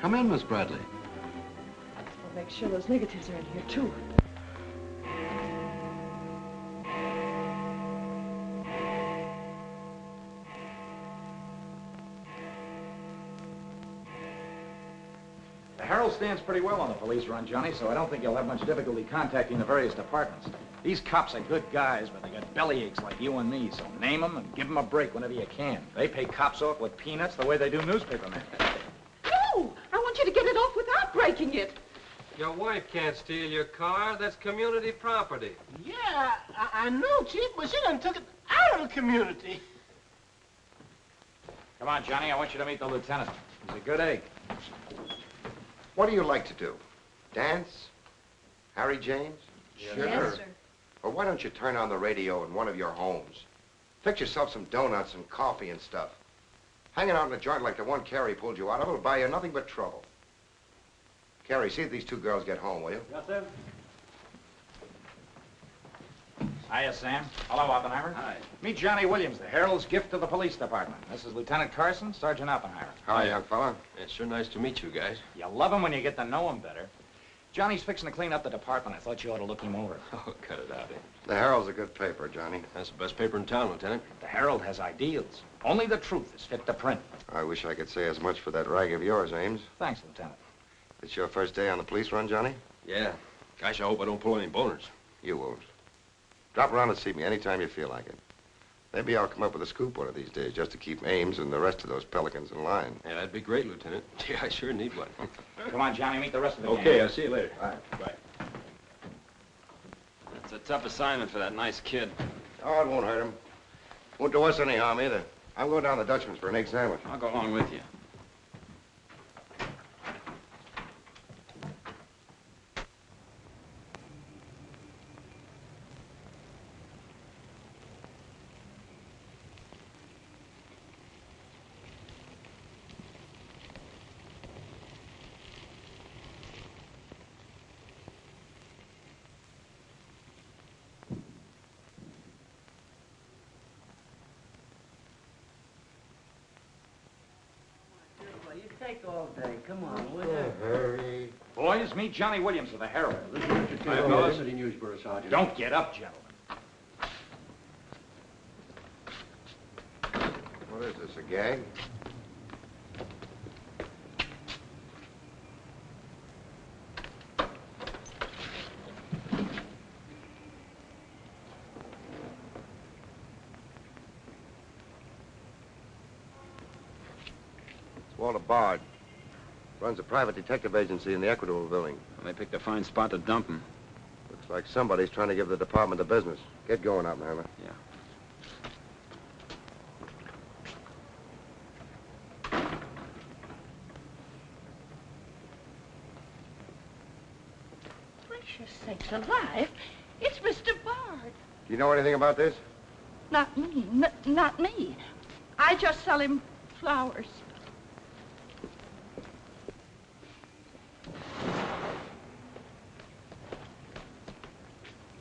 Come in, Miss Bradley. We'll make sure those negatives are in here, too. The Herald stands pretty well on the police run, Johnny, so I don't think you'll have much difficulty contacting the various departments. These cops are good guys, but they got bellyaches like you and me, so name them and give them a break whenever you can. They pay cops off with peanuts the way they do newspapermen. No! I want you to get it off without breaking it. Your wife can't steal your car. That's community property. Yeah, I know, Chief, but she done took it out of the community. Come on, Johnny, I want you to meet the lieutenant. He's a good egg. What do you like to do? Dance? Harry James? Yes, sir. Or why don't you turn on the radio in one of your homes? Fix yourself some donuts and coffee and stuff. Hanging out in a joint like the one Carrie pulled you out of will buy you nothing but trouble. Carrie, see if these two girls get home, will you? Yes, sir. Hiya, Sam. Hello, Oppenheimer. Hi. Meet Johnny Williams, the Herald's gift to the police department. This is Lieutenant Carson, Sergeant Oppenheimer. Hi, young fella. It's sure nice to meet you guys. You love him when you get to know him better. Johnny's fixing to clean up the department. I thought you ought to look him over. Oh, cut it out, eh? The Herald's a good paper, Johnny. That's the best paper in town, Lieutenant. The Herald has ideals. Only the truth is fit to print. I wish I could say as much for that rag of yours, Ames. Thanks, Lieutenant. It's your first day on the police run, Johnny? Yeah. Gosh, I hope I don't pull any boners. You won't. Drop around and see me anytime you feel like it. Maybe I'll come up with a scoop one of these days just to keep Ames and the rest of those pelicans in line. Yeah, that'd be great, Lieutenant. Yeah, I sure need one. Come on, Johnny, meet the rest of the gang. Okay, I'll see you later. All right. Bye. It's a tough assignment for that nice kid. Oh, it won't hurt him. Won't do us any harm either. I'm going down to the Dutchman's for an egg sandwich. I'll go along with you. Take all day. Come on, will you? Hurry. Boys, meet Johnny Williams of the Herald. Newsboro, Sergeant. Don't get up, gentlemen. What is this, a gag? Walter Bard. Runs a private detective agency in the Equitable building. They picked a fine spot to dump him. Looks like somebody's trying to give the department the business. Get going, Oppenheimer. Yeah. Gracious sakes alive. It's Mr. Bard. Do you know anything about this? Not me. Not me. I just sell him flowers.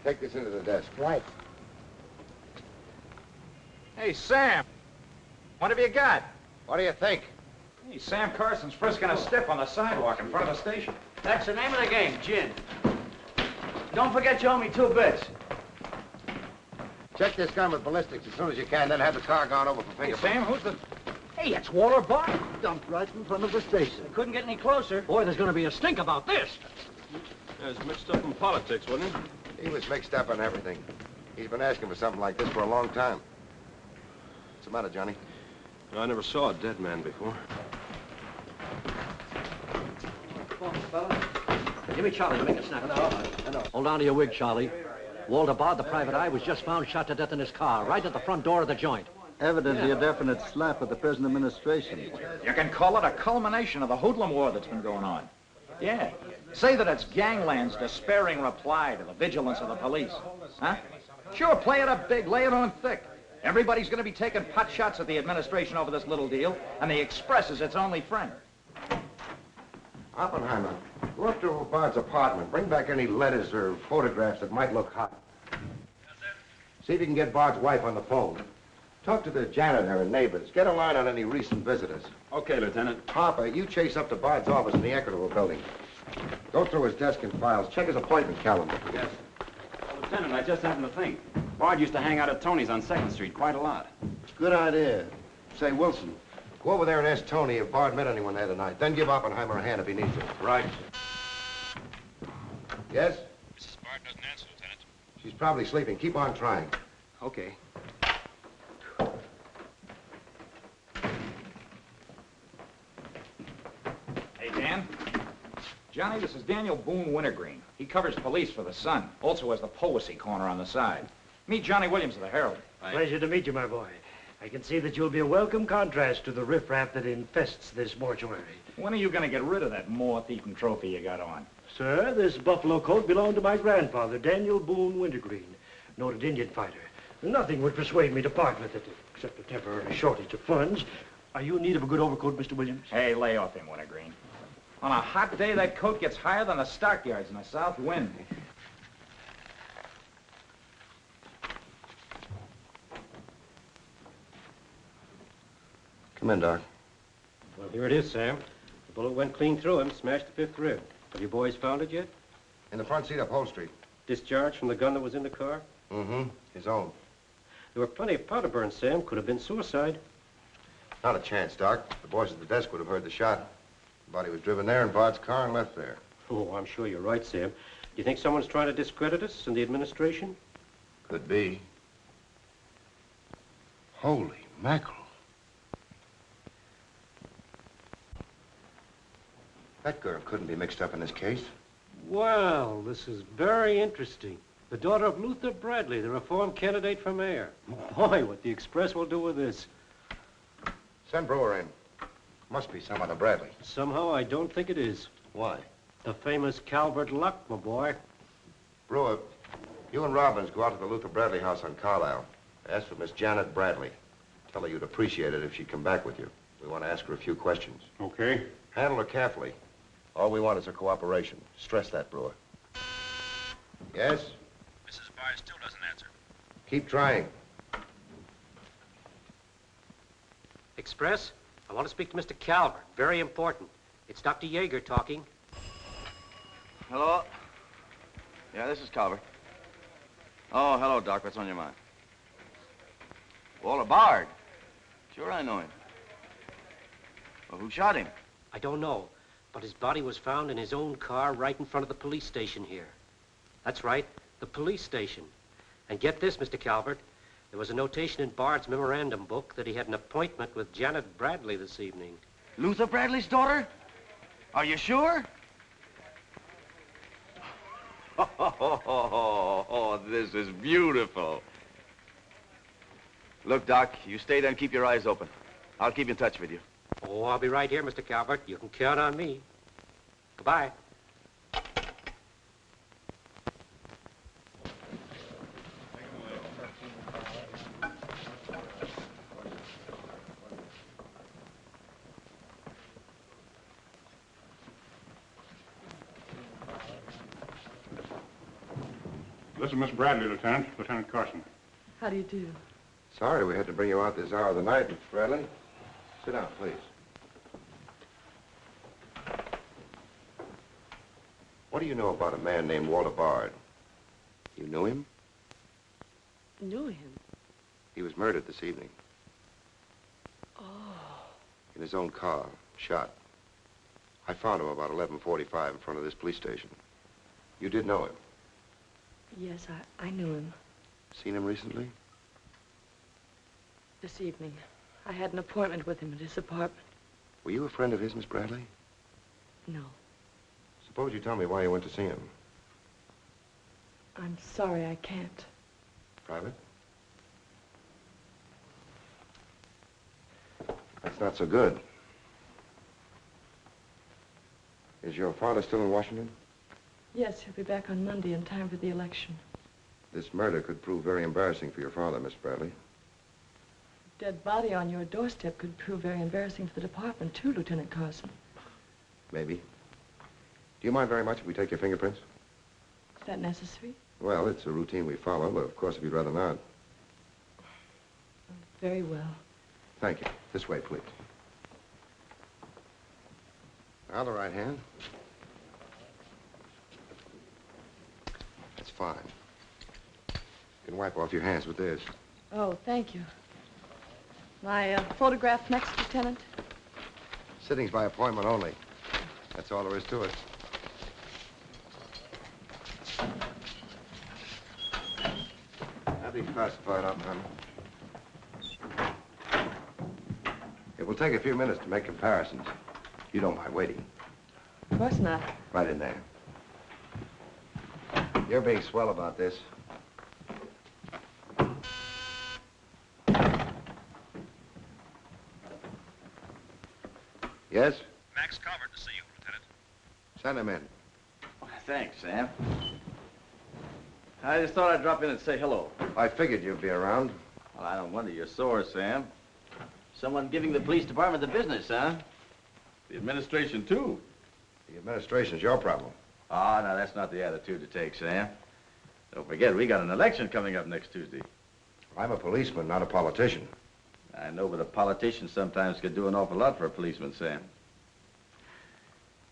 Take this into the desk. Right. Hey, Sam. What have you got? What do you think? Hey, Sam Carson's frisking a stiff on the sidewalk in front of the station. That's the name of the game, gin. Don't forget you owe me 2 bits. Check this gun with ballistics as soon as you can, then have the car gone over for Hey, fingerprints. Sam, who's the... Hey, it's Walter Bard. Dumped right in front of the station. I couldn't get any closer. Boy, there's going to be a stink about this. There's mixed up in politics, wasn't he? He was mixed up on everything. He's been asking for something like this for a long time. What's the matter, Johnny? I never saw a dead man before. Give me Charlie to make a snap. No. Hold on to your wig, Charlie. Walter Bard, the private eye, was just found shot to death in his car, right at the front door of the joint. Evidently a definite slap at the present administration. You can call it a culmination of the hoodlum war that's been going on. Yeah. Say that it's gangland's despairing reply to the vigilance of the police. Huh? Sure, play it up big, lay it on thick. Everybody's going to be taking pot shots at the administration over this little deal, and the Express is its only friend. Oppenheimer, go up to Bard's apartment. Bring back any letters or photographs that might look hot. See if you can get Bard's wife on the phone. Talk to the janitor and neighbors. Get a line on any recent visitors. Okay, Lieutenant. Harper, you chase up to Bard's office in the Equitable building. Go through his desk and files. Check his appointment calendar. Yes. Lieutenant, I just happened to think. Bard used to hang out at Tony's on 2nd Street quite a lot. Good idea. Say, Wilson, go over there and ask Tony if Bard met anyone there tonight. Then give Oppenheimer a hand if he needs it. Right. Yes? Mrs. Bard doesn't answer, Lieutenant. She's probably sleeping. Keep on trying. Okay. Hey, Dan. Johnny, this is Daniel Boone Wintergreen. He covers police for the Sun. Also has the policy corner on the side. Meet Johnny Williams of the Herald. Pleasure to meet you, my boy. I can see that you'll be a welcome contrast to the riffraff that infests this mortuary. When are you going to get rid of that moth-eaten trophy you got on? Sir, this buffalo coat belonged to my grandfather, Daniel Boone Wintergreen, noted Indian fighter. Nothing would persuade me to part with it, except a temporary shortage of funds. Are you in need of a good overcoat, Mr. Williams? Hey, lay off him, Wintergreen. On a hot day, that coat gets higher than the stockyards in a south wind. Come in, Doc. Well, here it is, Sam. The bullet went clean through him, smashed the 5th rib. Have you boys found it yet? In the front seat upholstery. Discharged from the gun that was in the car? Mm-hmm. His own. There were plenty of powder burns, Sam. Could have been suicide. Not a chance, Doc. The boys at the desk would have heard the shot. The body was driven there in Bard's car and left there. Oh, I'm sure you're right, Sam. Do you think someone's trying to discredit us in the administration? Could be. Holy mackerel. That girl couldn't be mixed up in this case. Well, this is very interesting. The daughter of Luther Bradley, the reform candidate for mayor. Boy, what the Express will do with this. Send Brewer in. Must be some other Bradley. Somehow, I don't think it is. Why? The famous Calvert Luck, my boy. Brewer, you and Robbins go out to the Luther Bradley house on Carlisle. Ask for Miss Janet Bradley. Tell her you'd appreciate it if she'd come back with you. We want to ask her a few questions. Okay. Handle her carefully. All we want is her cooperation. Stress that, Brewer. Yes? Mrs. Bard still doesn't answer. Keep trying. Express, I want to speak to Mr. Calvert. Very important. It's Dr. Yeager talking. Hello? Yeah, this is Calvert. Oh, hello, Doc. What's on your mind? Walter Bard. Sure, I know him. Well, who shot him? I don't know, but his body was found in his own car right in front of the police station here. That's right, the police station. And get this, Mr. Calvert, there was a notation in Bard's memorandum book that he had an appointment with Janet Bradley this evening. Luther Bradley's daughter? Are you sure? Oh, this is beautiful. Look, Doc, you stay there and keep your eyes open. I'll keep in touch with you. Oh, I'll be right here, Mr. Calvert. You can count on me. Goodbye. This is Miss Bradley, Lieutenant. Lieutenant Carson. How do you do? Sorry we had to bring you out this hour of the night, Miss Bradley. Sit down, please. What do you know about a man named Walter Bard? You knew him? Knew him? He was murdered this evening. Oh. In his own car, shot. I found him about 11:45 in front of this police station. You did know him? Yes, I knew him. Seen him recently? This evening. I had an appointment with him at his apartment. Were you a friend of his, Miss Bradley? No. Suppose you tell me why you went to see him. I'm sorry, I can't. Private? That's not so good. Is your father still in Washington? Yes, he'll be back on Monday in time for the election. This murder could prove very embarrassing for your father, Miss Bradley. Dead body on your doorstep could prove very embarrassing for the department, too, Lieutenant Carson. Maybe. Do you mind very much if we take your fingerprints? Is that necessary? Well, it's a routine we follow, but of course, if you'd rather not. Very well. Thank you. This way, please. Now, the right hand. That's fine. You can wipe off your hands with this. Oh, thank you. My photograph next, Lieutenant? Sittings by appointment only. That's all there is to it. That'll be classified up, man. It will take a few minutes to make comparisons. You don't mind waiting. Of course not. Right in there. You're being swell about this. Yes? Max Calvert to see you, Lieutenant. Send him in. Thanks, Sam. I just thought I'd drop in and say hello. I figured you'd be around. Well, I don't wonder you're sore, Sam. Someone giving the police department the business, huh? The administration, too. The administration's your problem. Oh, no, that's not the attitude to take, Sam. Don't forget, we got an election coming up next Tuesday. I'm a policeman, not a politician. I know, but a politician sometimes could do an awful lot for a policeman, Sam.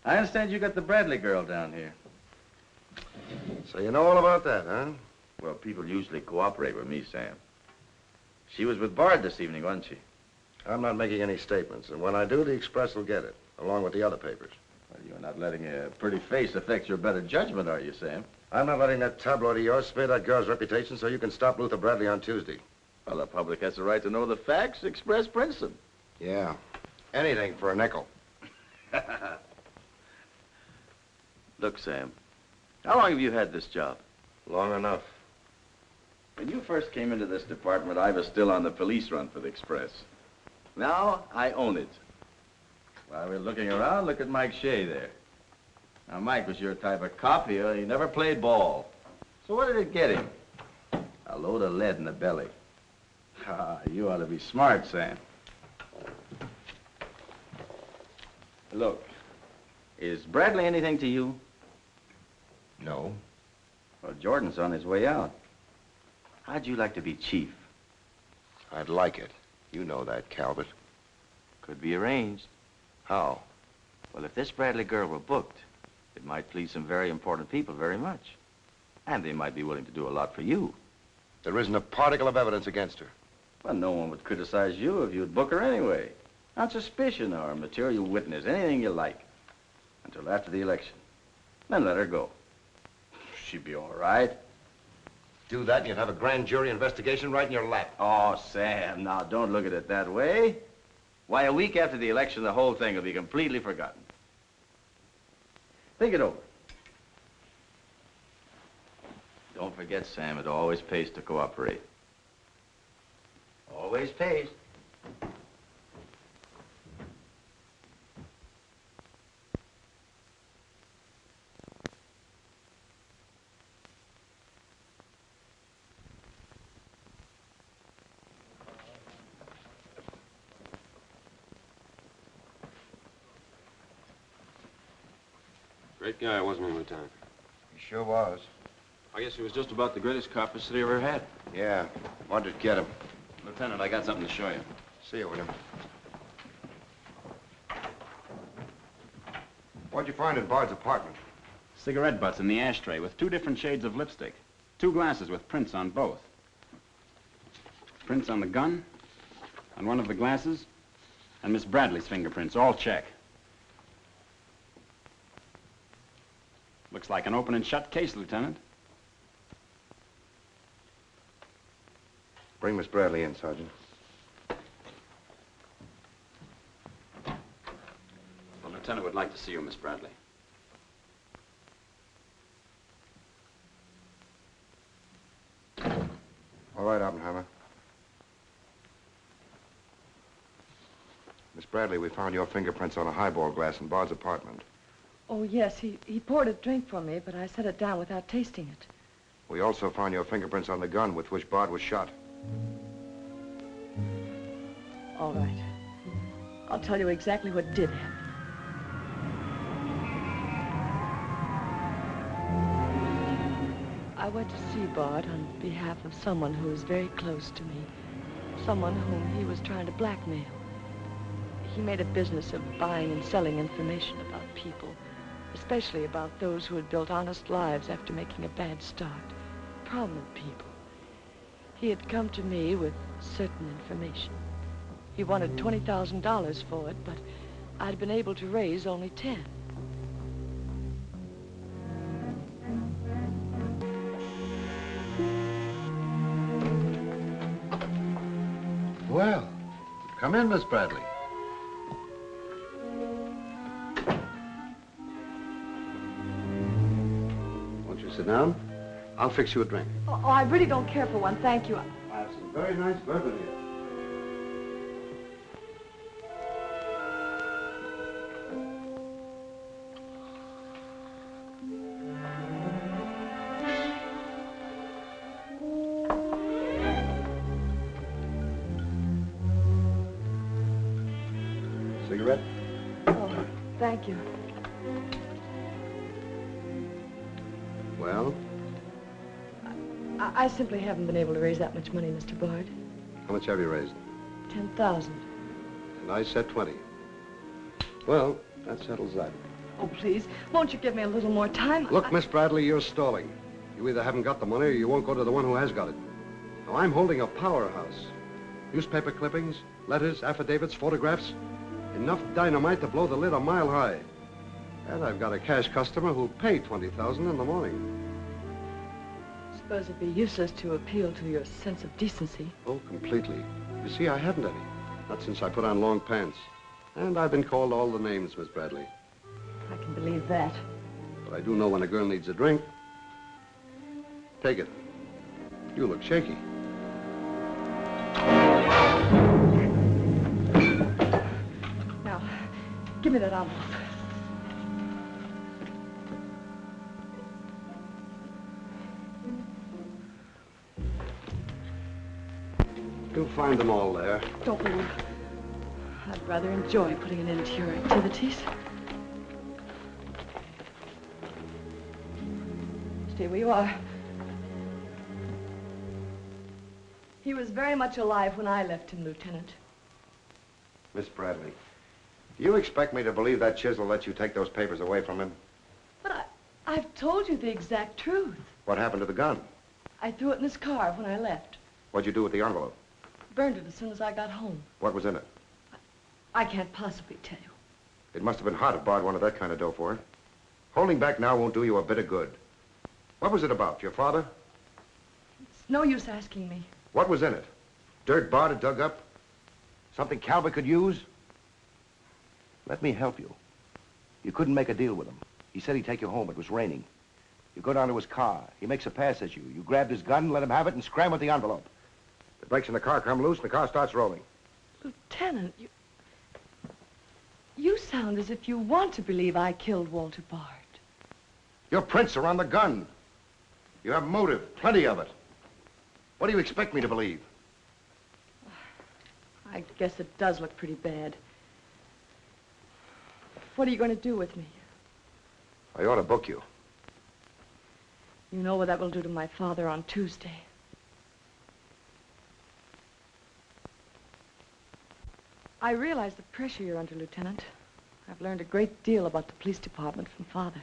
I understand you got the Bradley girl down here. So you know all about that, huh? Well, people usually cooperate with me, Sam. She was with Bard this evening, wasn't she? I'm not making any statements, and when I do, the Express will get it, along with the other papers. Well, you're not letting a pretty face affect your better judgment, are you, Sam? I'm not letting that tabloid of yours smear that girl's reputation so you can stop Luther Bradley on Tuesday. Well, the public has the right to know the facts. Express prints them. Yeah. Anything for a nickel. Look, Sam, how long have you had this job? Long enough. When you first came into this department, I was still on the police run for the Express. Now, I own it. While we're looking around, look at Mike Shea there. Now, Mike was your type of cop here. He never played ball. So what did it get him? A load of lead in the belly. Ah, you ought to be smart, Sam. Look, is Bradley anything to you? No. Well, Jordan's on his way out. How'd you like to be chief? I'd like it. You know that, Calvert. Could be arranged. How? Well, if this Bradley girl were booked, it might please some very important people very much. And they might be willing to do a lot for you. There isn't a particle of evidence against her. Well, no one would criticize you if you'd book her anyway. On suspicion or a material witness, anything you like. Until after the election. Then let her go. She'd be all right. Do that and you'd have a grand jury investigation right in your lap. Oh, Sam, now don't look at it that way. Why, a week after the election, the whole thing will be completely forgotten. Think it over. Don't forget, Sam, it always pays to cooperate. Always pays. Great guy, wasn't he, Lieutenant? He sure was. I guess he was just about the greatest cop the city ever had. Yeah. Wanted to get him. Lieutenant, I got something to show you. See you, William. What'd you find in Bard's apartment? Cigarette butts in the ashtray with 2 different shades of lipstick. 2 glasses with prints on both. Prints on the gun, on one of the glasses, and Miss Bradley's fingerprints, all check. Looks like an open and shut case, Lieutenant. Bring Miss Bradley in, Sergeant. The lieutenant would like to see you, Miss Bradley. All right, Oppenheimer. Miss Bradley, we found your fingerprints on a highball glass in Bard's apartment. Oh, yes, he poured a drink for me, but I set it down without tasting it. We also found your fingerprints on the gun with which Bard was shot. All right. I'll tell you exactly what did happen. I went to see Bard on behalf of someone who was very close to me. someone whom he was trying to blackmail. He made a business of buying and selling information about people, especially about those who had built honest lives after making a bad start. Prominent people. He had come to me with certain information. He wanted $20,000 for it, but I'd been able to raise only 10. Well, come in, Miss Bradley. Won't you sit down? I'll fix you a drink. Oh, I really don't care for one, thank you. I have some very nice bourbon here. Cigarette? Oh, thank you. Well? I simply haven't been able to raise that much money, Mr. Bard. How much have you raised? 10,000. And I said 20. Well, that settles that. Oh, please, won't you give me a little more time? Look, Miss Bradley, you're stalling. You either haven't got the money or you won't go to the one who has got it. Now, I'm holding a powerhouse. Newspaper clippings, letters, affidavits, photographs. Enough dynamite to blow the lid a mile high. And I've got a cash customer who'll pay $20,000 in the morning. I suppose it'd be useless to appeal to your sense of decency. Oh, completely. You see, I haven't any. Not since I put on long pants. And I've been called all the names, Miss Bradley. I can believe that. But I do know when a girl needs a drink. Take it. You look shaky. Now, give me that envelope. You'll find them all there. Don't move. I'd rather enjoy putting an end to your activities. Stay where you are. He was very much alive when I left him, Lieutenant. Miss Bradley, do you expect me to believe that chisel let you take those papers away from him? But I've told you the exact truth. What happened to the gun? I threw it in his car when I left. What'd you do with the envelope? Burned it as soon as I got home. What was in it? I can't possibly tell you. It must have been hot if Bard wanted that kind of dough for it. Holding back now won't do you a bit of good. What was it about? Your father? It's no use asking me. What was in it? Dirt Bard had dug up? Something Calvert could use? Let me help you. You couldn't make a deal with him. He said he'd take you home. It was raining. You go down to his car. He makes a pass at you. You grabbed his gun, let him have it, and scram with the envelope. The brakes in the car come loose, and the car starts rolling. Lieutenant, you sound as if you want to believe I killed Walter Bard. Your prints are on the gun. You have motive, plenty of it. What do you expect me to believe? I guess it does look pretty bad. What are you going to do with me? I ought to book you. You know what that will do to my father on Tuesday. I realize the pressure you're under, Lieutenant. I've learned a great deal about the police department from Father.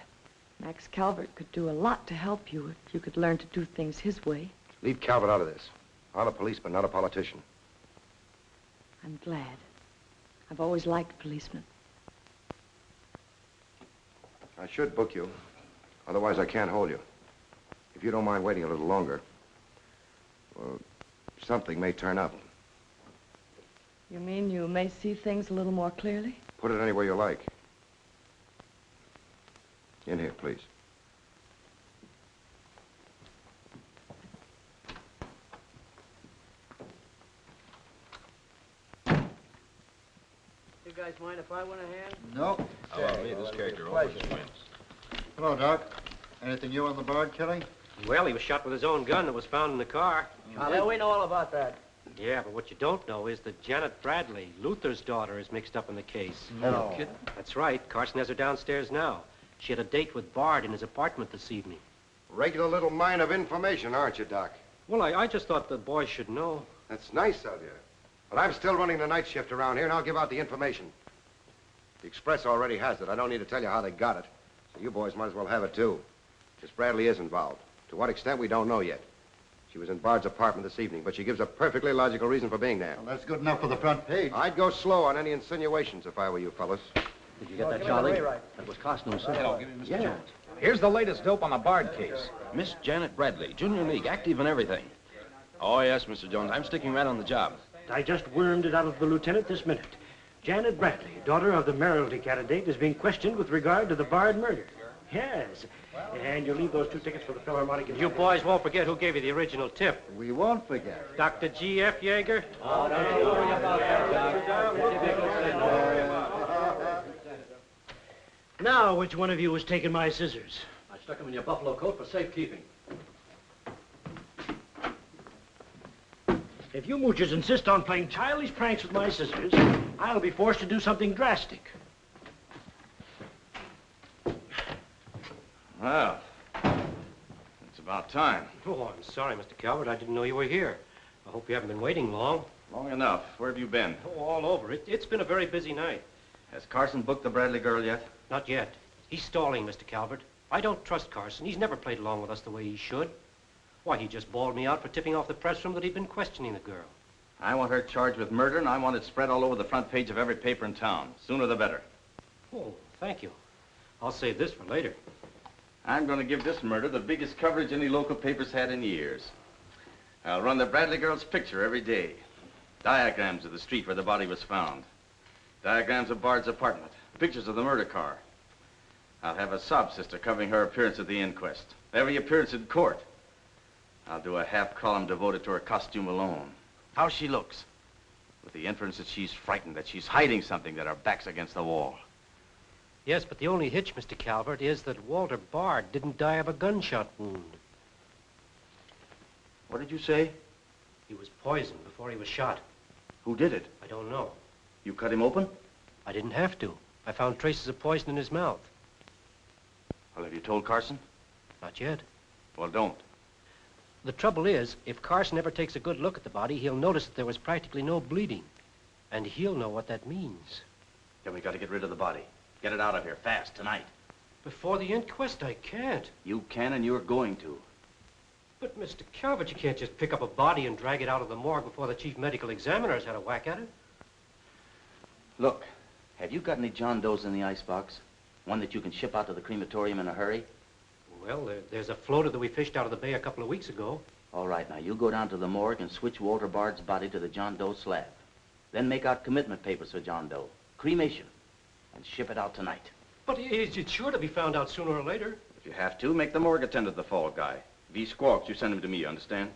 Max Calvert could do a lot to help you if you could learn to do things his way. Leave Calvert out of this. I'm a policeman, not a politician. I'm glad. I've always liked policemen. I should book you. Otherwise, I can't hold you. If you don't mind waiting a little longer, well, something may turn up. You mean you may see things a little more clearly? Put it anywhere you like. In here, please. You guys mind if I went a hand? No. Oh, me, this character always wins. Hello, Doc. Anything new on the Bard killing? Well, he was shot with his own gun that was found in the car. Yeah, we know all about that. Yeah, but what you don't know is that Janet Bradley, Luther's daughter, is mixed up in the case. No. That's right. Carson has her downstairs now. She had a date with Bard in his apartment this evening. Regular little mine of information, aren't you, Doc? Well, I just thought the boys should know. That's nice of you. But I'm still running the night shift around here, and I'll give out the information. The Express already has it. I don't need to tell you how they got it. So you boys might as well have it, too. Miss Bradley is involved. To what extent, we don't know yet. She was in Bard's apartment this evening, but she gives a perfectly logical reason for being there. Well, that's good enough for the front page. I'd go slow on any insinuations if I were you fellas. Did you get that, Charlie? That was Carson himself. Hello, give me Mr. Jones. Here's the latest dope on the Bard case. Miss Janet Bradley, Junior League, active and everything. Oh, yes, Mr. Jones. I'm sticking right on the job. I just wormed it out of the lieutenant this minute. Janet Bradley, daughter of the mayoralty candidate, is being questioned with regard to the Bard murder. Yes. And you'll leave those 2 tickets for the Philharmonic. You boys won't forget who gave you the original tip. We won't forget. Dr. G.F. Yeager? Oh, don't you worry about that, Now, which one of you was taking my scissors? I stuck them in your buffalo coat for safekeeping. If you moochers insist on playing childish pranks with my scissors, I'll be forced to do something drastic. Well, it's about time. Oh, I'm sorry, Mr. Calvert. I didn't know you were here. I hope you haven't been waiting long. Long enough. Where have you been? Oh, all over. It's been a very busy night. Has Carson booked the Bradley girl yet? Not yet. He's stalling, Mr. Calvert. I don't trust Carson. He's never played along with us the way he should. Why, he just bawled me out for tipping off the press room that he'd been questioning the girl. I want her charged with murder, and I want it spread all over the front page of every paper in town. Sooner the better. Oh, thank you. I'll save this for later. I'm going to give this murder the biggest coverage any local paper's had in years. I'll run the Bradley girl's picture every day. Diagrams of the street where the body was found. Diagrams of Bard's apartment. Pictures of the murder car. I'll have a sob sister covering her appearance at the inquest. Every appearance in court. I'll do a half column devoted to her costume alone. How she looks. With the inference that she's frightened, that she's hiding something, that her back's against the wall. Yes, but the only hitch, Mr. Calvert, is that Walter Bard didn't die of a gunshot wound. What did you say? He was poisoned before he was shot. Who did it? I don't know. You cut him open? I didn't have to. I found traces of poison in his mouth. Well, have you told Carson? Not yet. Well, don't. The trouble is, if Carson ever takes a good look at the body, he'll notice that there was practically no bleeding. And he'll know what that means. Then we got to get rid of the body. Get it out of here, fast, tonight. Before the inquest, I can't. You can, and you're going to. But, Mr. Calvert, you can't just pick up a body and drag it out of the morgue before the chief medical examiner's had a whack at it. Look, have you got any John Does in the icebox? One that you can ship out to the crematorium in a hurry? Well, there's a floater that we fished out of the bay a couple of weeks ago. All right, now, you go down to the morgue and switch Walter Bard's body to the John Doe slab. Then make out commitment papers for John Doe. Cremation. And ship it out tonight. But it's sure to be found out sooner or later. If you have to, make the morgue attendant the fall guy. If he squawks, you send him to me, you understand?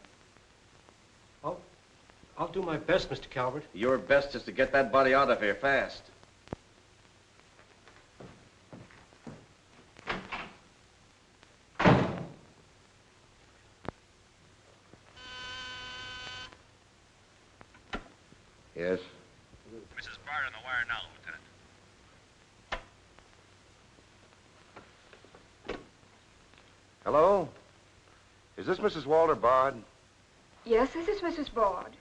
I'll do my best, Mr. Calvert. Your best is to get that body out of here fast. Yes? Mrs. Bard on the wire now, Lieutenant. Hello? Is this Mrs. Walter Bard? Yes, this is Mrs. Bard.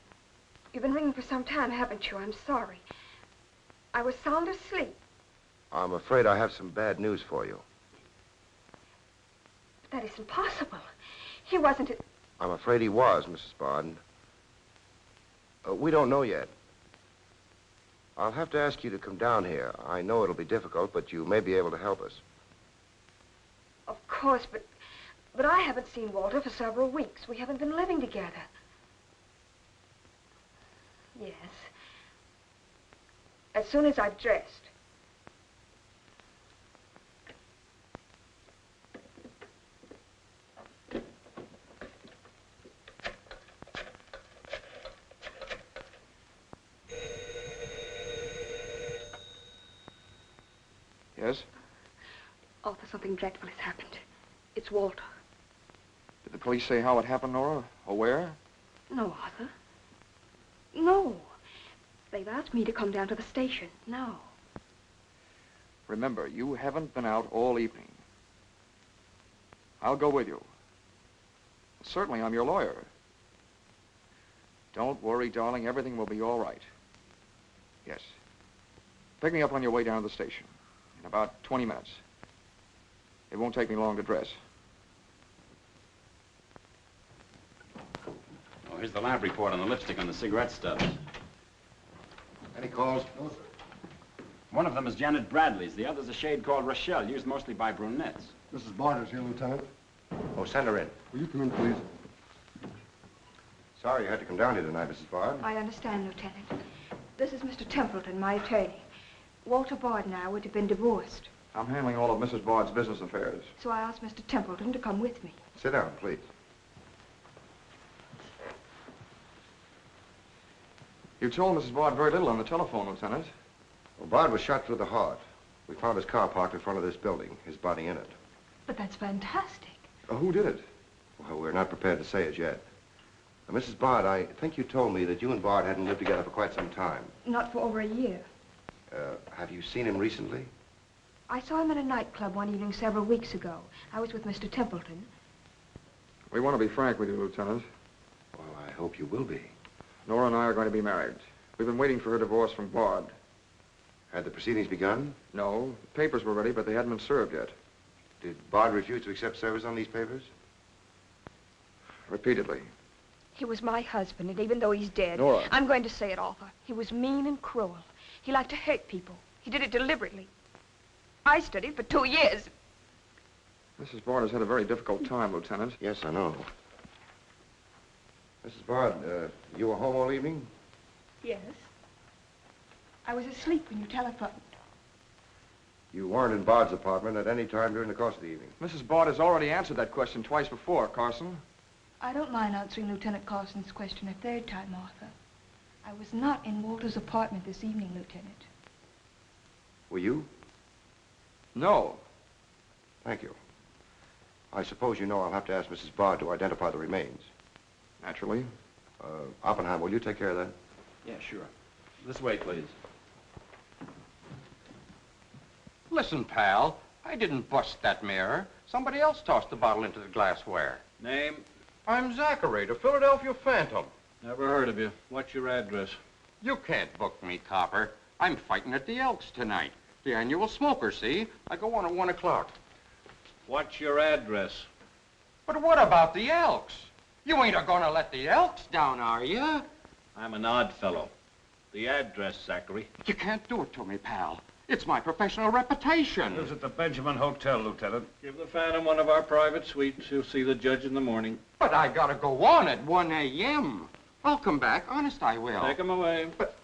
You've been ringing for some time, haven't you? I'm sorry. I was sound asleep. I'm afraid I have some bad news for you. But that isn't possible. He wasn't... I'm afraid he was, Mrs. Bard. We don't know yet. I'll have to ask you to come down here. I know it'll be difficult, but you may be able to help us. Of course, but I haven't seen Walter for several weeks. We haven't been living together. Yes. As soon as I've dressed. Yes? Arthur, something dreadful has happened. It's Walter. Did the police say how it happened, Nora? Or where? No, Arthur. No. They've asked me to come down to the station now. Remember, you haven't been out all evening. I'll go with you. Certainly, I'm your lawyer. Don't worry, darling. Everything will be all right. Yes. Pick me up on your way down to the station. In about 20 minutes. It won't take me long to dress. Oh, here's the lab report on the lipstick and the cigarette stubs. Any calls? No, sir. One of them is Janet Bradley's. The other's a shade called Rochelle, used mostly by brunettes. Mrs. Bard is here, Lieutenant. Oh, send her in. Will you come in, please? Sorry you had to come down here tonight, Mrs. Bard. I understand, Lieutenant. This is Mr. Templeton, my attorney. Walter Bard and I would have been divorced, I'm handling all of Mrs. Bard's business affairs. so I asked Mr. Templeton to come with me. Sit down, please. You told Mrs. Bard very little on the telephone, Lieutenant. Well, Bard was shot through the heart. We found his car parked in front of this building, his body in it. But that's fantastic. Who did it? Well, we're not prepared to say it yet. Now, Mrs. Bard, I think you told me that you and Bard hadn't lived together for quite some time. Not for over a year. Have you seen him recently? I saw him at a nightclub one evening several weeks ago. I was with Mr. Templeton. We want to be frank with you, Lieutenant. Well, I hope you will be. Nora and I are going to be married. We've been waiting for her divorce from Bard. Had the proceedings begun? No. The papers were ready, but they hadn't been served yet. Did Bard refuse to accept service on these papers? Repeatedly. He was my husband, and even though he's dead, Nora. I'm going to say it, Arthur. He was mean and cruel. He liked to hurt people. He did it deliberately. I studied for 2 years. Mrs. Bard has had a very difficult time, Lieutenant. Yes, I know. Mrs. Bard, you were home all evening? Yes. I was asleep when you telephoned. You weren't in Bard's apartment at any time during the course of the evening? Mrs. Bard has already answered that question twice before, Carson. I don't mind answering Lieutenant Carson's question a third time, Arthur. I was not in Walter's apartment this evening, Lieutenant. Were you? No. Thank you. I suppose you know I'll have to ask Mrs. Bard to identify the remains. Naturally. Oppenheim, will you take care of that? Yeah, sure. This way, please. Listen, pal, I didn't bust that mirror. Somebody else tossed the bottle into the glassware. Name? I'm Zachary, the Philadelphia Phantom. Never heard of you. What's your address? You can't book me, copper. I'm fighting at the Elks tonight. The annual smoker, see? I go on at 1 o'clock. What's your address? But what about the Elks? You ain't a-gonna let the Elks down, are you? I'm an odd fellow. The address, Zachary. You can't do it to me, pal. It's my professional reputation. Lives at the Benjamin Hotel, Lieutenant. Give the Phantom one of our private suites. He'll see the judge in the morning. But I gotta go on at 1 a.m. I'll come back. Honest, I will. Take him away. But...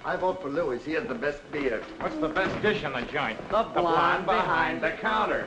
I vote for Louis. He has the best beer. What's the best dish in the joint? The blonde behind the counter.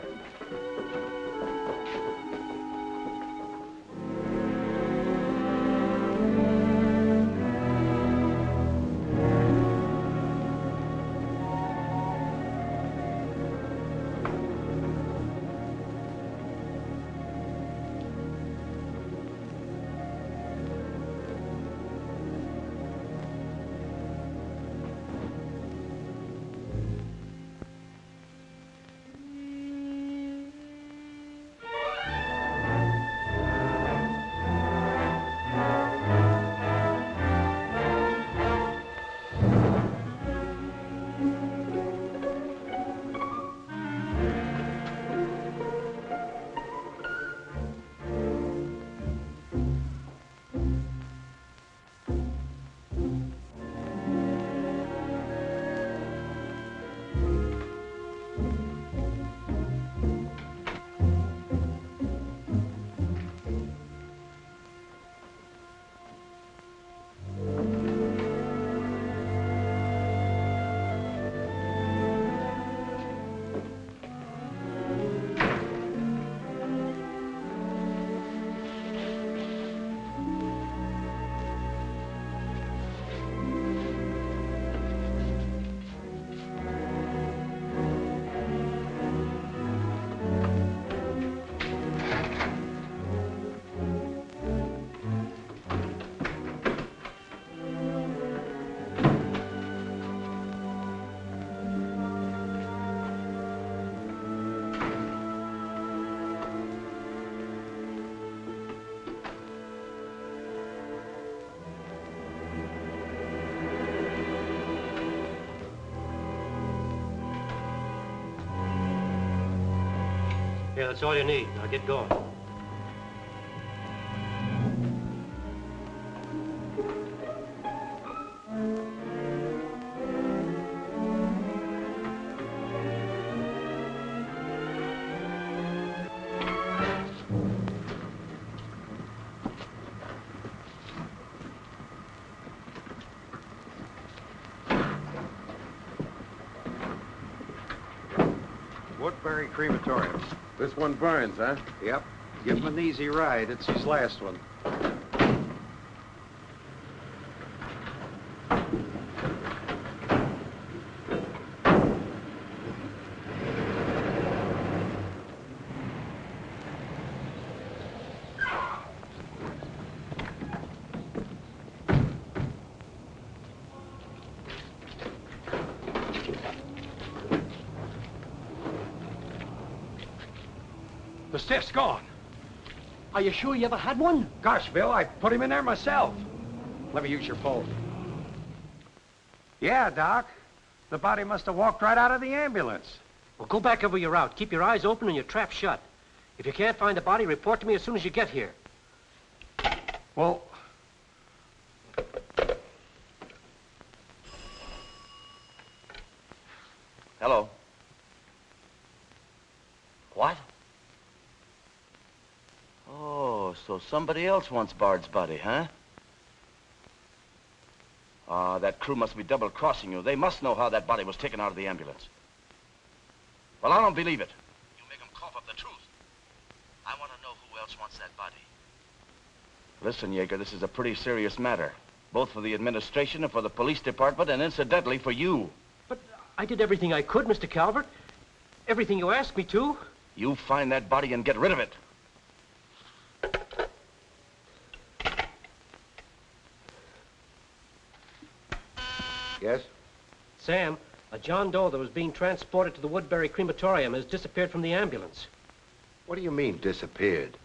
Okay, that's all you need. Now get going. Woodbury Crematorium. This one burns, huh? Yep. Give him an easy ride. It's his last one. The stiff's gone. Are you sure you ever had one? Gosh, Bill, I put him in there myself. Let me use your phone. Yeah, Doc. The body must have walked right out of the ambulance. Well, go back over your route. Keep your eyes open and your trap shut. If you can't find the body, report to me as soon as you get here. Well... Hello. What? Oh, so somebody else wants Bard's body, huh? Ah, that crew must be double-crossing you. They must know how that body was taken out of the ambulance. Well, I don't believe it. You make them cough up the truth. I want to know who else wants that body. Listen, Yeager, this is a pretty serious matter. Both for the administration and for the police department, and incidentally for you. But I did everything I could, Mr. Calvert. Everything you asked me to. You find that body and get rid of it. Yes? Sam, a John Doe that was being transported to the Woodbury Crematorium has disappeared from the ambulance. What do you mean, disappeared?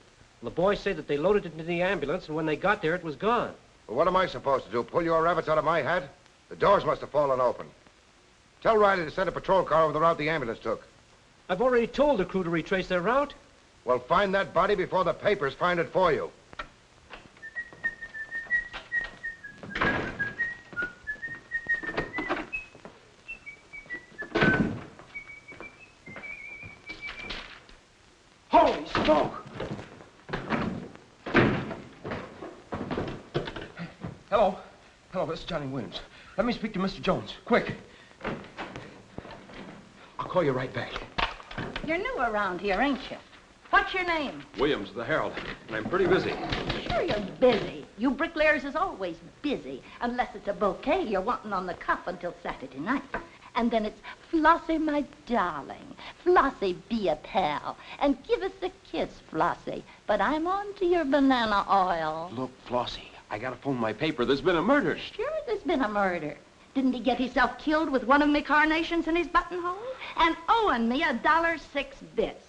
The boys say that they loaded it into the ambulance, and when they got there, it was gone. Well, what am I supposed to do? Pull your rabbits out of my hat? The doors must have fallen open. Tell Riley to send a patrol car over the route the ambulance took. I've already told the crew to retrace their route. Well, find that body before the papers find it for you. Holy smoke! Hello. Hello, this is Johnny Williams. Let me speak to Mr. Jones. Quick. I'll call you right back. You're new around here, ain't you? What's your name? Williams, the Herald. And I'm pretty busy. Sure you're busy. You bricklayers is always busy. Unless it's a bouquet you're wanting on the cuff until Saturday night. And then it's, Flossie, my darling. Flossie, be a pal. And give us a kiss, Flossie. But I'm on to your banana oil. Look, Flossie, I gotta phone my paper. There's been a murder. Sure there's been a murder. Didn't he get himself killed with one of me carnations in his buttonhole? And owing me $1.06 bits.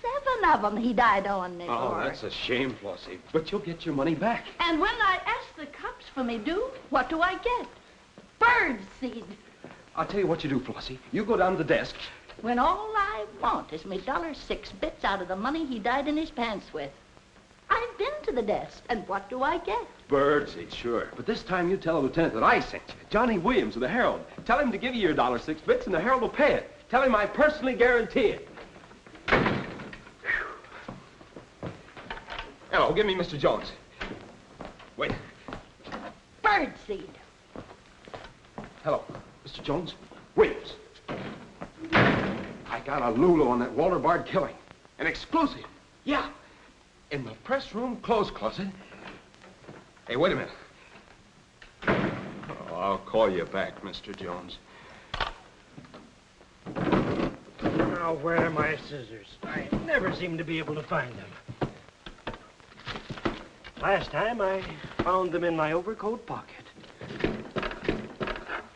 7 of them he died owing me Oh, for. that's a shame, Flossie. But you'll get your money back. And when I ask the cops for me due, what do I get? Bird seed. I'll tell you what you do, Flossie. You go down to the desk. When all I want is me $1.06 bits out of the money he died in his pants with. I've been to the desk, and what do I get? Birdseed, sure. But this time you tell the lieutenant that I sent you. Johnny Williams of the Herald. Tell him to give you your $1.06 bits, and the Herald will pay it. Tell him I personally guarantee it. Hello, give me Mr. Jones. Wait. Birdseed. Hello, Mr. Jones. Williams. I got a Lulu on that Walter Bard killing. An exclusive. Yeah. In the press room clothes closet. Hey, wait a minute. Oh, I'll call you back, Mr. Jones. Now, where are my scissors? I never seem to be able to find them. Last time, I found them in my overcoat pocket.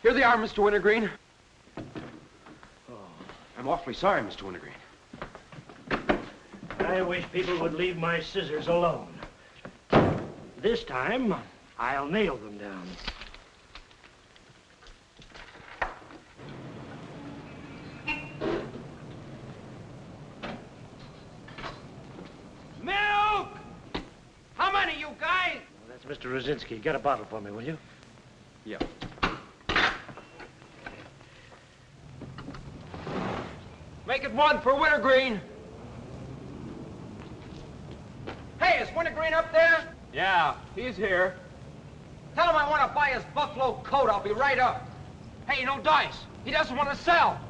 Here they are, Mr. Wintergreen. Oh, I'm awfully sorry, Mr. Wintergreen. I wish people would leave my scissors alone. This time, I'll nail them down. Mr. Rosinski, get a bottle for me, will you? Yeah. Make it one for Wintergreen. Hey, is Wintergreen up there? Yeah, he's here. Tell him I want to buy his buffalo coat. I'll be right up. Hey, no dice. He doesn't want to sell.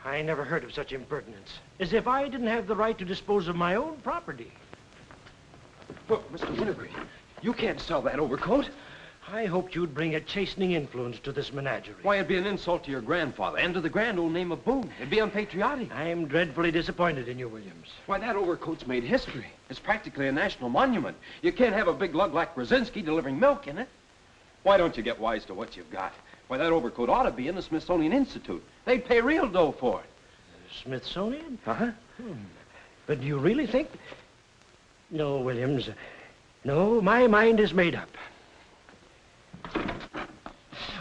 I never heard of such impertinence. As if I didn't have the right to dispose of my own property. Look, Mr. Wintergreen, you can't sell that overcoat. I hoped you'd bring a chastening influence to this menagerie. Why, it'd be an insult to your grandfather and to the grand old name of Boone. It'd be unpatriotic. I'm dreadfully disappointed in you, Williams. Why, that overcoat's made history. It's practically a national monument. You can't have a big lug like Brzezinski delivering milk in it. Why don't you get wise to what you've got? Why, that overcoat ought to be in the Smithsonian Institute. They'd pay real dough for it. Smithsonian? Uh-huh. But do you really think... No, Williams. No, my mind is made up.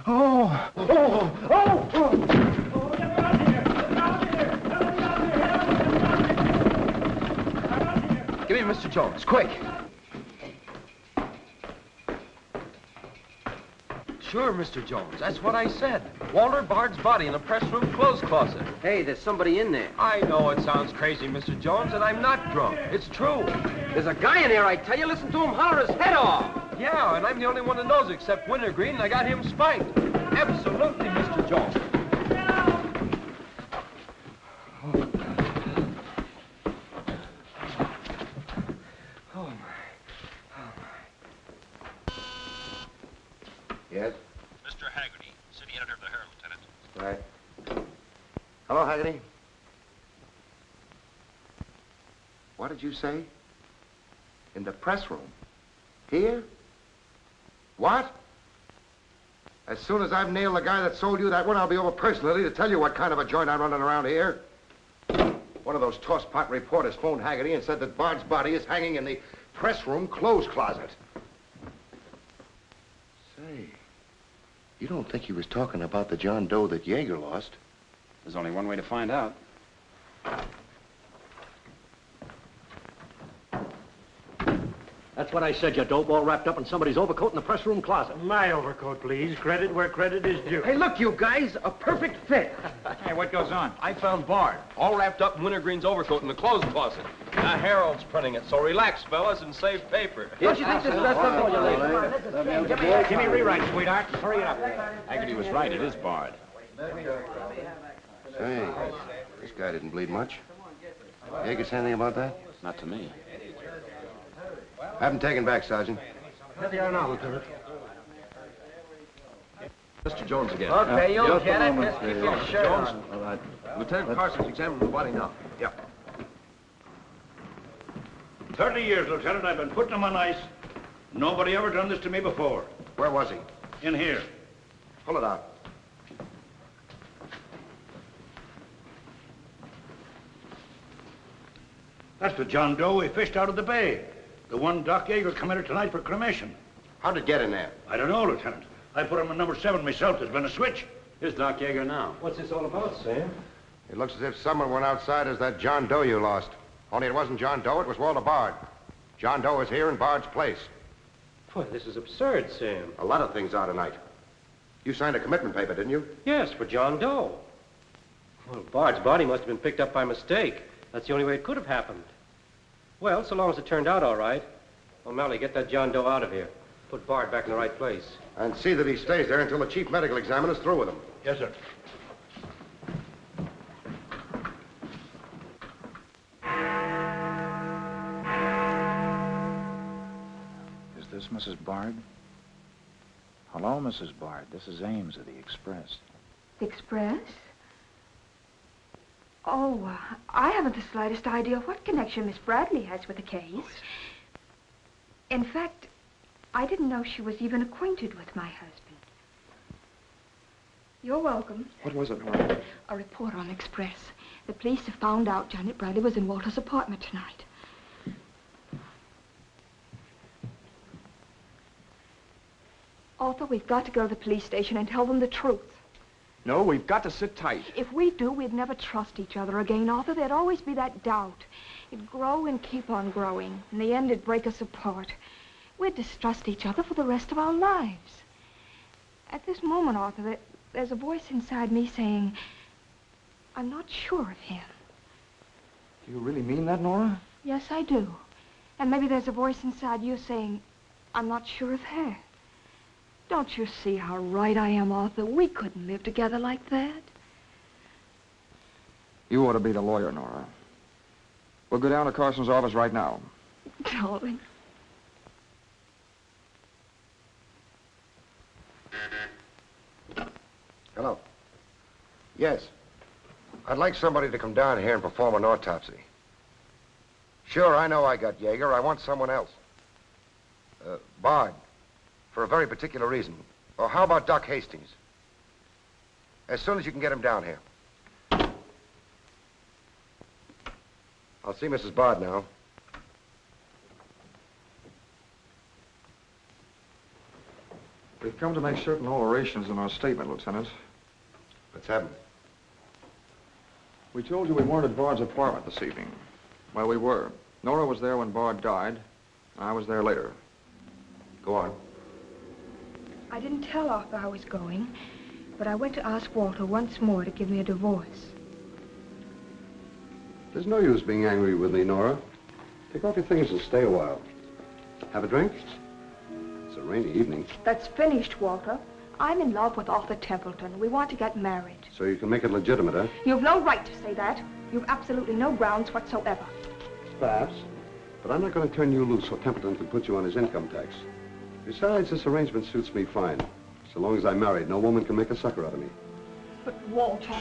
Oh! Oh! Oh! Oh! Give me Mr. Jones, quick. Sure, Mr. Jones. That's what I said. Walter Bard's body in a press room clothes closet. Hey, there's somebody in there. I know it sounds crazy, Mr. Jones, and I'm not drunk. It's true. There's a guy in there, I tell you. Listen to him holler his head off. Yeah, and I'm the only one that knows except Wintergreen, and I got him spiked. Absolutely, Mr. Jones. Yes? Mr. Haggerty, city editor of the Herald, Lieutenant. Right. Hello, Haggerty. What did you say? In the press room? Here? What? As soon as I've nailed the guy that sold you that one, I'll be over personally to tell you what kind of a joint I'm running around here. One of those tosspot reporters phoned Haggerty and said that Bard's body is hanging in the press room clothes closet. Say, you don't think he was talking about the John Doe that Yeager lost? There's only one way to find out. That's what I said, you dope, all wrapped up in somebody's overcoat in the press room closet. My overcoat, please. Credit where credit is due. Hey, look, you guys, a perfect fit. Hey, what goes on? I found Bard, all wrapped up in Wintergreen's overcoat in the clothes closet. The Herald's printing it, so relax, fellas, and save paper. Don't you think this is best up for you, ladies? Give me a rewrite, sweetheart. Hurry it up. Haggerty was right. It is Bard. Say, this guy didn't bleed much. Yeager say anything about that? Not to me. Have him taken back, Sergeant. Here they are now, Lieutenant. Mr. Jones again. Okay, you'll get it. Just keep your shirt Jones. on. All right. Lieutenant Carson's examining the body now. Yeah. 30 years, Lieutenant, I've been putting him on ice. Nobody ever done this to me before. Where was he? In here. Pull it out. That's the John Doe we fished out of the bay. The one Doc Yeager committed tonight for cremation. How'd it get in there? I don't know, Lieutenant. I put him in number 7 myself. There's been a switch. Here's Doc Yeager now. What's this all about, Sam? It looks as if someone went outside as that John Doe you lost. Only it wasn't John Doe, it was Walter Bard. John Doe is here in Bard's place. Boy, this is absurd, Sam. A lot of things are tonight. You signed a commitment paper, didn't you? Yes, for John Doe. Well, Bard's body must have been picked up by mistake. That's the only way it could have happened. Well, so long as it turned out all right. O'Malley, get that John Doe out of here. Put Bard back in the right place. And see that he stays there until the chief medical examiner's through with him. Yes, sir. Is this Mrs. Bard? Hello, Mrs. Bard. This is Ames of the Express. The Express? Oh, I haven't the slightest idea what connection Miss Bradley has with the case. In fact, I didn't know she was even acquainted with my husband. You're welcome. What was it, Nora? A report on Express. The police have found out Janet Bradley was in Walter's apartment tonight. Arthur, we've got to go to the police station and tell them the truth. No, we've got to sit tight. If we do, we'd never trust each other again, Arthur. There'd always be that doubt. It'd grow and keep on growing. In the end, it'd break us apart. we'd distrust each other for the rest of our lives. At this moment, Arthur, there's a voice inside me saying, I'm not sure of him. Do you really mean that, Nora? Yes, I do. And maybe there's a voice inside you saying, I'm not sure of her. Don't you see how right I am, Arthur? We couldn't live together like that. You ought to be the lawyer, Nora. We'll go down to Carson's office right now. Darling. Hello. Yes. I'd like somebody to come down here and perform an autopsy. Sure, I know I got Yeager. I want someone else. Bard. For a very particular reason. Or how about Doc Hastings? As soon as you can get him down here. I'll see Mrs. Bard now. We've come to make certain alterations in our statement, Lieutenant. What's happened? We told you we weren't at Bard's apartment this evening. Well, we were. Nora was there when Bard died. I was there later. Go on. I didn't tell Arthur I was going, but I went to ask Walter once more to give me a divorce. There's no use being angry with me, Nora. Take off your things and stay a while. Have a drink? It's a rainy evening. That's finished, Walter. I'm in love with Arthur Templeton. We want to get married. So you can make it legitimate, huh? You've no right to say that. You've absolutely no grounds whatsoever. Perhaps. But I'm not going to turn you loose so Templeton can put you on his income tax. Besides, this arrangement suits me fine. So long as I'm married, no woman can make a sucker out of me. But, Walter,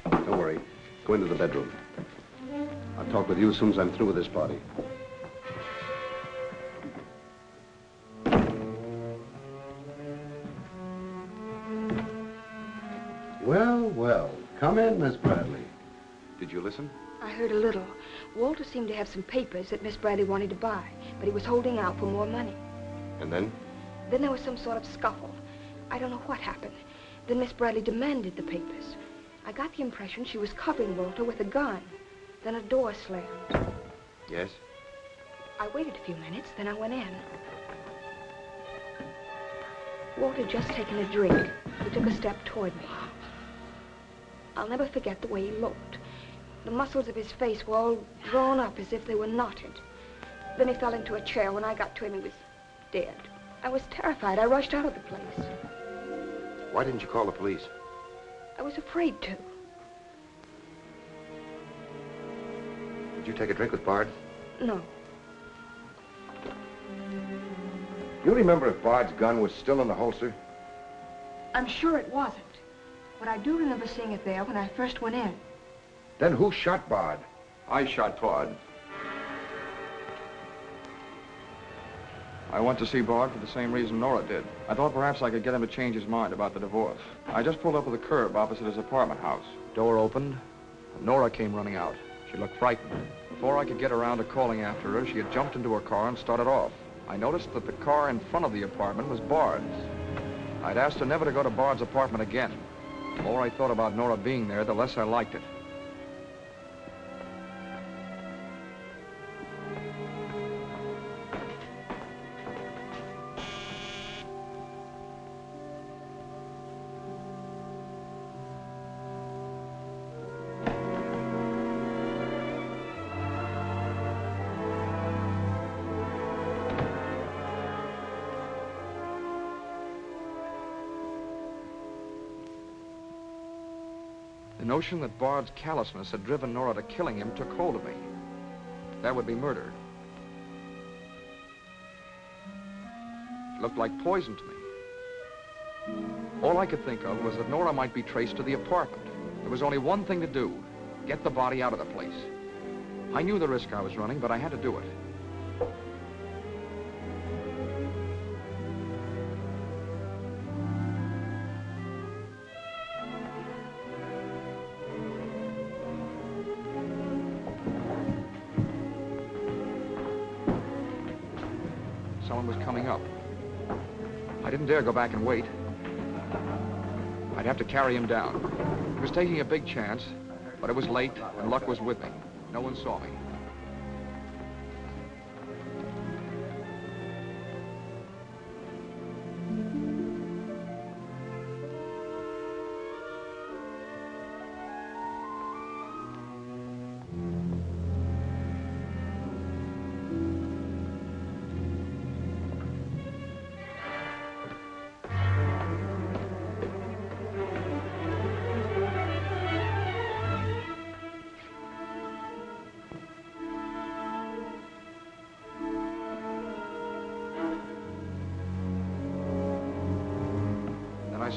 Don't worry. Go into the bedroom. I'll talk with you as soon as I'm through with this party. Well, well. Come in, Miss Bradley. Did you listen? I heard a little. Walter seemed to have some papers that Miss Bradley wanted to buy, but he was holding out for more money. And then? Then there was some sort of scuffle. I don't know what happened. Then Miss Bradley demanded the papers. I got the impression she was covering Walter with a gun. Then a door slammed. Yes? I waited a few minutes, then I went in. Walter had just taken a drink. He took a step toward me. I'll never forget the way he looked. The muscles of his face were all drawn up as if they were knotted. Then he fell into a chair. When I got to him, he was dead. I was terrified. I rushed out of the place. Why didn't you call the police? I was afraid to. Did you take a drink with Bard? No. You remember if Bard's gun was still in the holster? I'm sure it wasn't. But I do remember seeing it there when I first went in. Then who shot Bard? I shot Bard. I went to see Bard for the same reason Nora did. I thought perhaps I could get him to change his mind about the divorce. I just pulled up with the curb opposite his apartment house. Door opened, and Nora came running out. She looked frightened. Before I could get around to calling after her, she had jumped into her car and started off. I noticed that the car in front of the apartment was Bard's. I'd asked her never to go to Bard's apartment again. The more I thought about Nora being there, the less I liked it. The notion that Bard's callousness had driven Nora to killing him took hold of me. That would be murder. It looked like poison to me. All I could think of was that Nora might be traced to the apartment. There was only one thing to do: get the body out of the place. I knew the risk I was running, but I had to do it. Someone was coming up. I didn't dare go back and wait. I'd have to carry him down. He was taking a big chance, but it was late and luck was with me. No one saw me.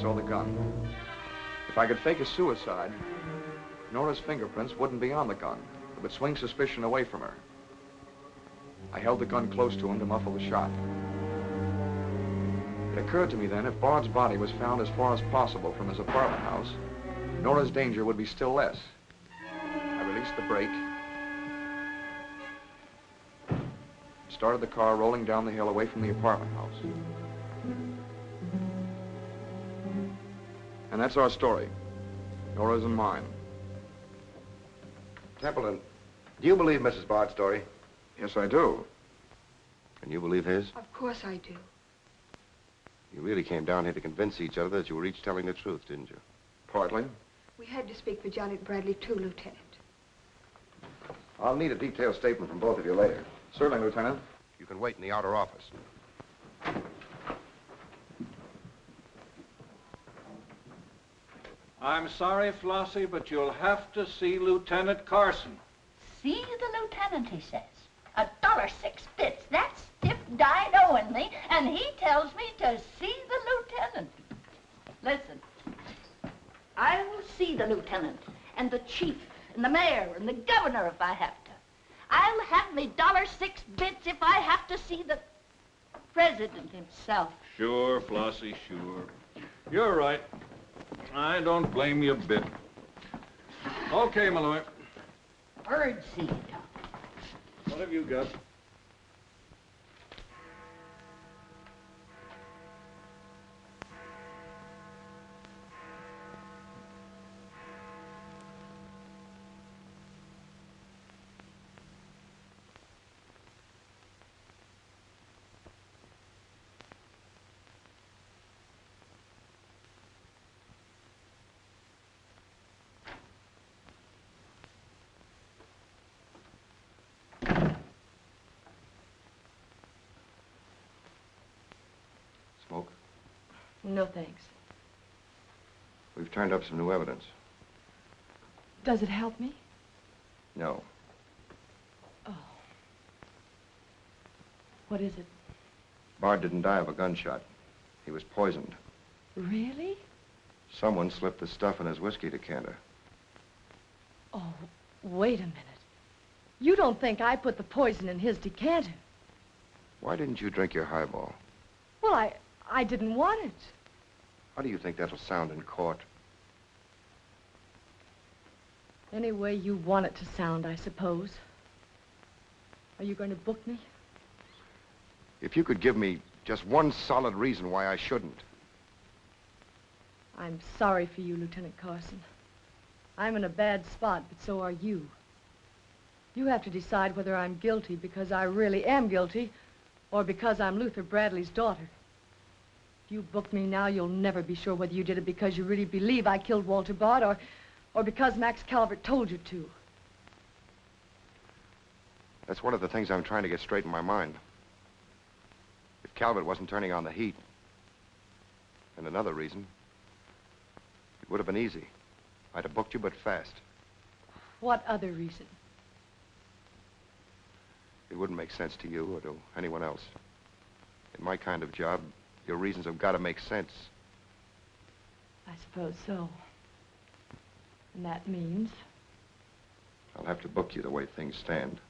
saw the gun. If I could fake a suicide, Nora's fingerprints wouldn't be on the gun. It would swing suspicion away from her. I held the gun close to him to muffle the shot. It occurred to me then, if Bard's body was found as far as possible from his apartment house, Nora's danger would be still less. I released the brake, started the car rolling down the hill away from the apartment house. And that's our story. Nora's and mine. Templeton, do you believe Mrs. Bard's story? Yes, I do. And you believe his? Of course I do. You really came down here to convince each other that you were each telling the truth, didn't you? Partly. We had to speak for Janet Bradley, too, Lieutenant. I'll need a detailed statement from both of you later. Certainly, Lieutenant. You can wait in the outer office. I'm sorry, Flossie, but you'll have to see Lieutenant Carson. See the lieutenant, he says. $1.06. That's stiff died owing me, and he tells me to see the lieutenant. Listen, I will see the lieutenant, and the chief, and the mayor, and the governor if I have to. I'll have me $1.06 if I have to see the president himself. Sure, Flossie, sure. You're right. I don't blame you a bit. Okay, Malloy. Birdseed. What have you got? Smoke? No, thanks. We've turned up some new evidence. Does it help me? No. Oh. What is it? Bard didn't die of a gunshot. He was poisoned. Really? Someone slipped the stuff in his whiskey decanter. Oh, wait a minute. You don't think I put the poison in his decanter? Why didn't you drink your highball? Well, I didn't want it. How do you think that'll sound in court? Any way you want it to sound, I suppose. Are you going to book me? If you could give me just one solid reason why I shouldn't. I'm sorry for you, Lieutenant Carson. I'm in a bad spot, but so are you. You have to decide whether I'm guilty because I really am guilty or because I'm Luther Bradley's daughter. If you book me now, you'll never be sure whether you did it because you really believe I killed Walter Bard or because Max Calvert told you to. That's one of the things I'm trying to get straight in my mind. If Calvert wasn't turning on the heat, and another reason, it would have been easy. I'd have booked you, but fast. What other reason? It wouldn't make sense to you or to anyone else. In my kind of job, your reasons have got to make sense. I suppose so. And that means? I'll have to book you the way things stand.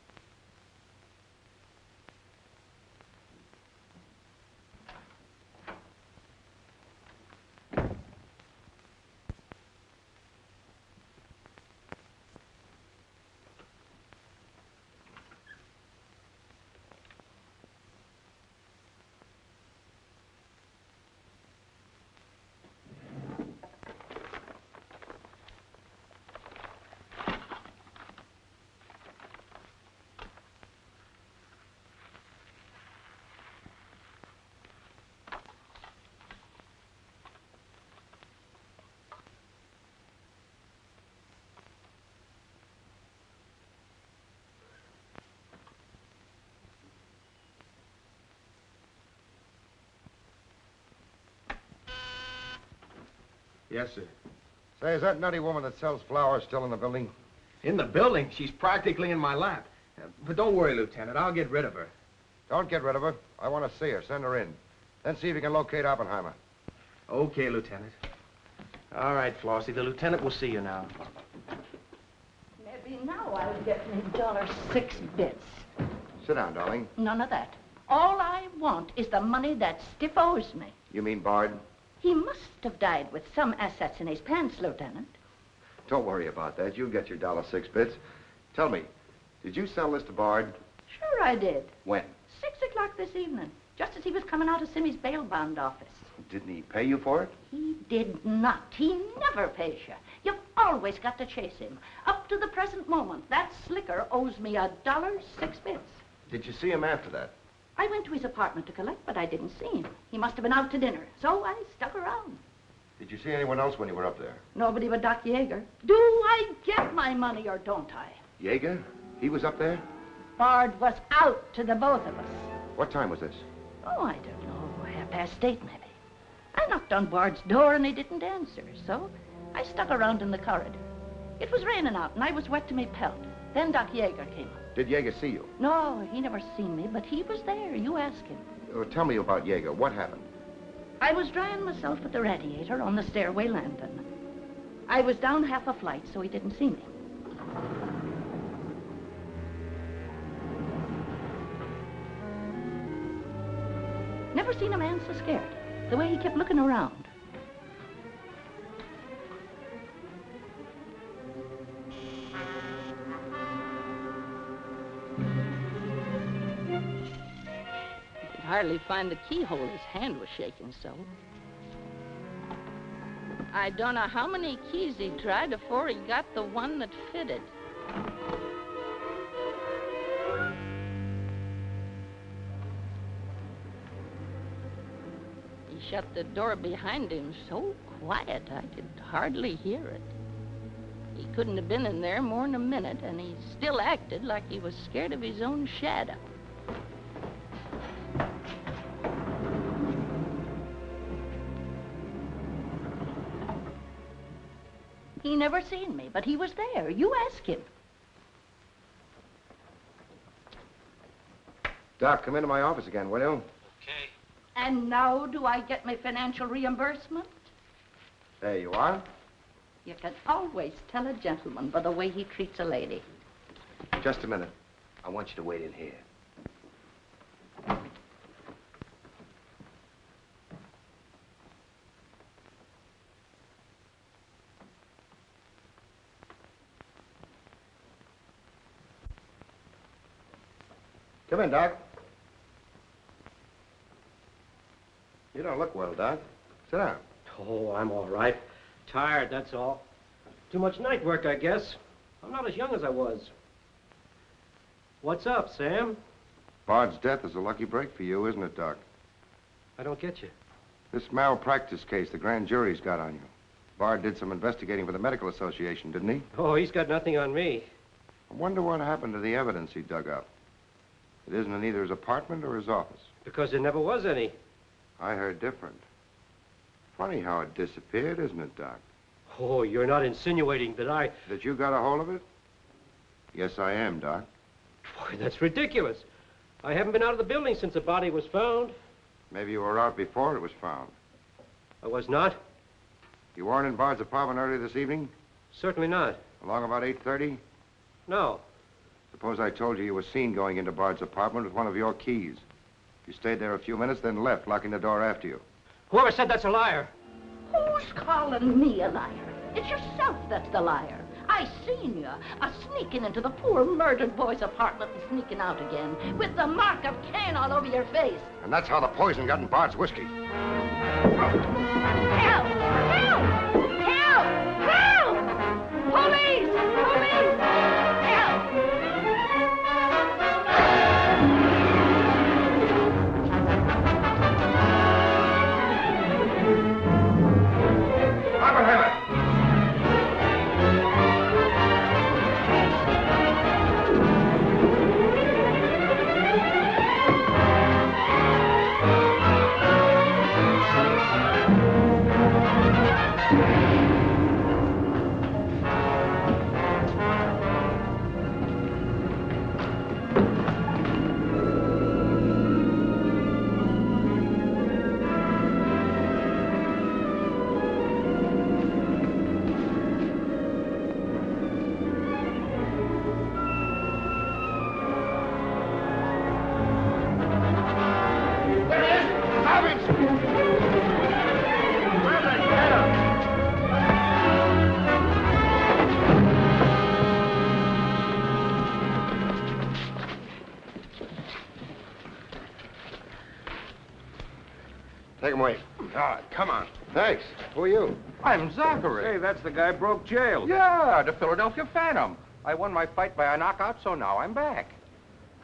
Yes, sir. Say, is that nutty woman that sells flowers still in the building? In the building? She's practically in my lap. But don't worry, Lieutenant. I'll get rid of her. Don't get rid of her. I want to see her. Send her in. Then see if you can locate Oppenheimer. Okay, Lieutenant. All right, Flossie, the lieutenant will see you now. Maybe now I'll get me $6. Sit down, darling. None of that. All I want is the money that Stiff owes me. You mean Bard? He must have died with some assets in his pants, Lieutenant. Don't worry about that. You'll get your $6. Tell me, did you sell this to Bard? Sure I did. When? 6 o'clock this evening, just as he was coming out of Simmy's bail bond office. Didn't he pay you for it? He did not. He never pays you. You've always got to chase him. Up to the present moment, that slicker owes me $6. Did you see him after that? I went to his apartment to collect, but I didn't see him. He must have been out to dinner, so I stuck around. Did you see anyone else when you were up there? Nobody but Doc Yeager. Do I get my money or don't I? Yeager? He was up there? Bard was out to the both of us. What time was this? Oh, I don't know, 8:30 maybe. I knocked on Bard's door and he didn't answer, so I stuck around in the corridor. It was raining out and I was wet to me pelt. Then Doc Yeager came up. Did Yeager see you? No, he never seen me, but he was there. You ask him. Tell me about Yeager. What happened? I was drying myself at the radiator on the stairway landing. I was down half a flight, so he didn't see me. Never seen a man so scared. The way he kept looking around. Hardly find the keyhole. His hand was shaking so. I don't know how many keys he tried before he got the one that fitted. He shut the door behind him so quiet I could hardly hear it. He couldn't have been in there more than a minute, and he still acted like he was scared of his own shadow. He never seen me, but he was there. You ask him. Doc, come into my office again, will you? Okay. And now do I get my financial reimbursement? There you are. You can always tell a gentleman by the way he treats a lady. Just a minute. I want you to wait in here. Come in, Doc. You don't look well, Doc. Sit down. Oh, I'm all right. Tired, that's all. Too much night work, I guess. I'm not as young as I was. What's up, Sam? Bard's death is a lucky break for you, isn't it, Doc? I don't get you. This malpractice case the grand jury's got on you. Bard did some investigating for the Medical Association, didn't he? Oh, he's got nothing on me. I wonder what happened to the evidence he dug up. It isn't in either his apartment or his office. Because there never was any. I heard different. Funny how it disappeared, isn't it, Doc? Oh, you're not insinuating that I... That you got a hold of it? Yes, I am, Doc. Boy, that's ridiculous. I haven't been out of the building since the body was found. Maybe you were out before it was found. I was not. You weren't in Bard's apartment early this evening? Certainly not. Along about 8:30? No. Suppose I told you you were seen going into Bard's apartment with one of your keys. You stayed there a few minutes, then left, locking the door after you. Whoever said that's a liar. Who's calling me a liar? It's yourself that's the liar. I seen you sneaking into the poor murdered boy's apartment and sneaking out again with the mark of Cain all over your face. And that's how the poison got in Bard's whiskey. Help! Help! Help! Help! Police! Police! Help! God, come on. Thanks. Who are you? I'm Zachary. Hey, that's the guy broke jail. Yeah, the Philadelphia Phantom. I won my fight by a knockout, so now I'm back.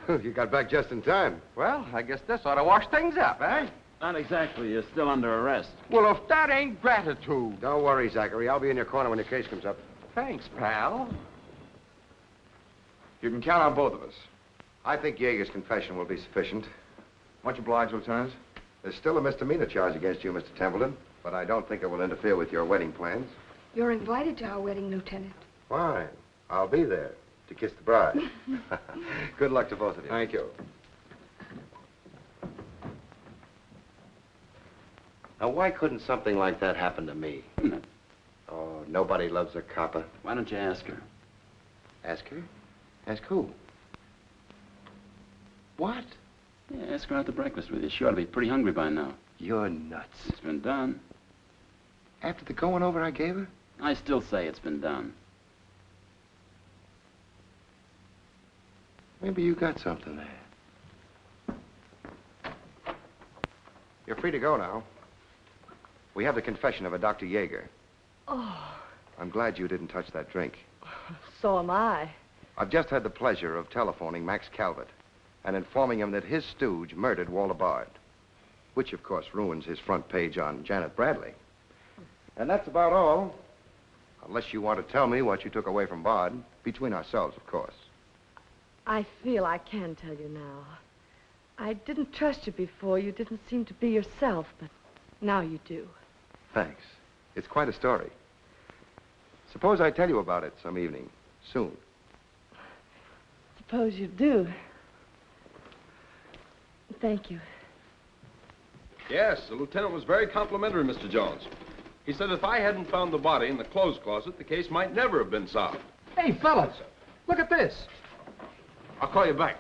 You got back just in time. Well, I guess this ought to wash things up, eh? Not exactly. You're still under arrest. Well, if that ain't gratitude. Don't worry, Zachary. I'll be in your corner when your case comes up. Thanks, pal. You can count on both of us. I think Yeager's confession will be sufficient. Much obliged, Lieutenant. There's still a misdemeanor charge against you, Mr. Templeton, but I don't think it will interfere with your wedding plans. You're invited to our wedding, Lieutenant. Fine. I'll be there to kiss the bride. Good luck to both of you. Thank you. Now, why couldn't something like that happen to me? Oh, nobody loves a copper. Why don't you ask her? Ask her? Ask who? What? Yeah, ask her out to breakfast with you. She ought to be pretty hungry by now. You're nuts. It's been done. After the going over I gave her? I still say it's been done. Maybe you got something there. You're free to go now. We have the confession of a Dr. Yeager. Oh, I'm glad you didn't touch that drink. so am I. I've just had the pleasure of telephoning Max Calvert and informing him that his stooge murdered Walter Bard, which, of course, ruins his front page on Janet Bradley. And that's about all, unless you want to tell me what you took away from Bard, between ourselves, of course. I feel I can tell you now. I didn't trust you before. You didn't seem to be yourself, but now you do. Thanks. It's quite a story. Suppose I tell you about it some evening, soon. Suppose you do. Thank you. Yes, the lieutenant was very complimentary, Mr. Jones. He said if I hadn't found the body in the clothes closet, the case might never have been solved. Hey, fellas, look at this. I'll call you back.